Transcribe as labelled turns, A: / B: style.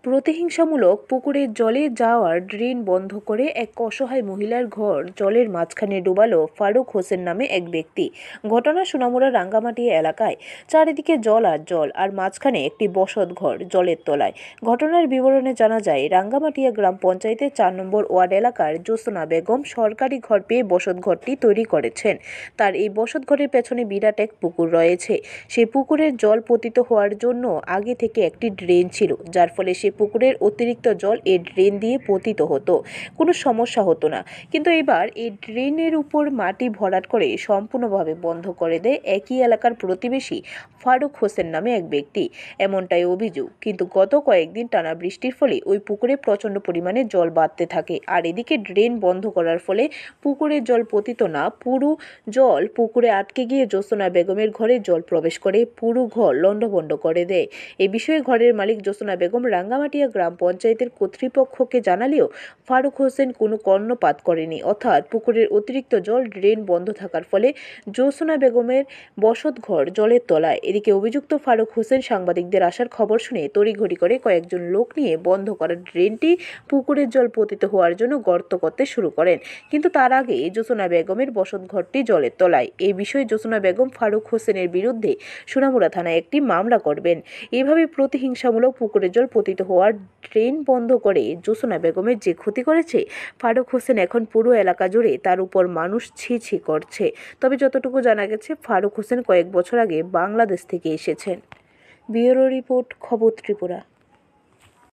A: প্রতিহিংসামূলক পুকুরের জলে যাওয়ার ড্রেন বন্ধ করে এক অসহায় মহিলার ঘর জলের মাঝখানে ডুবালো ফারুক হোসেন নামে এক ব্যক্তি। ঘটনা সোনামুড়া রাঙ্গামাটিয়া এলাকায়। চারিদিকে জল আর মাঝখানে একটি বসত ঘর জলের তলায়। ঘটনার বিবরণে জানা যায়, রাঙ্গামাটিয়া গ্রাম পঞ্চায়েতের 4 নম্বর ওয়ার্ড এলাকার জোসনা বেগম সরকারি ঘর পেয়ে বসত ঘরটি তৈরি করেছেন। তার এই বসত ঘরের পেছনে বিরাট এক পুকুর রয়েছে। সেই পুকুরের জল পতিত হওয়ার জন্য আগে থেকে একটি ড্রেন ছিল, যার ফলে সে পুকুরের অতিরিক্ত জল এই ড্রেন দিয়ে পতিত হতো, কোনো সমস্যা হতো না। কিন্তু এবার এই ড্রেনের উপর মাটি ভরাট করে সম্পূর্ণভাবে বন্ধ করে দেয় একই এলাকার প্রতিবেশী ফারুক হোসেন নামে এক ব্যক্তি, এমনটাই অভিযোগ। কিন্তু গত কয়েকদিন টানা বৃষ্টির ফলে ওই পুকুরে প্রচণ্ড পরিমাণে জল বাড়তে থাকে, আর এদিকে ড্রেন বন্ধ করার ফলে পুকুরের জল পতিত না, পুরো জল পুকুরে আটকে গিয়ে জোসনা বেগমের ঘরে জল প্রবেশ করে পুরো ঘর লণ্ডভণ্ড করে দেয়। এই বিষয়ে ঘরের মালিক জোসনা বেগম রাঙ্গামাটিয়া গ্রাম পঞ্চায়েতের কর্তৃপক্ষকে জানালেও ফারুক হোসেন কোনো কর্ণপাত করেনি। অর্থাৎ পুকুরের অতিরিক্ত জল ড্রেন বন্ধ থাকার ফলে জোসনা বেগমের বসত ঘর জলের তলায়। এদিকে অভিযুক্ত ফারুক হোসেন সাংবাদিকদের আসার খবর শুনে তড়িঘড়ি করে কয়েকজন লোক নিয়ে বন্ধ করা ড্রেনটি পুকুরের জল পতিত হওয়ার জন্য গর্ত করতে শুরু করেন। কিন্তু তার আগে জোসনা বেগমের বসত ঘরটি জলের তলায়। এই বিষয়ে জোসনা বেগম ফারুক হোসেনের বিরুদ্ধে সোনামুড়া থানায় একটি মামলা করবেন। এভাবে প্রতিহিংসামূলক পুকুরের জল পতিত হওয়ার ড্রেন বন্ধ করে জোসনা বেগমের যে ক্ষতি করেছে ফারুক হোসেন, এখন পুরো এলাকা জুড়ে তার উপর মানুষ ছি করছে। তবে যতটুকু জানা গেছে, ফারুক হোসেন কয়েক বছর আগে বাংলাদেশ থেকে এসেছেন। ব্যুরো রিপোর্ট, খবর ত্রিপুরা।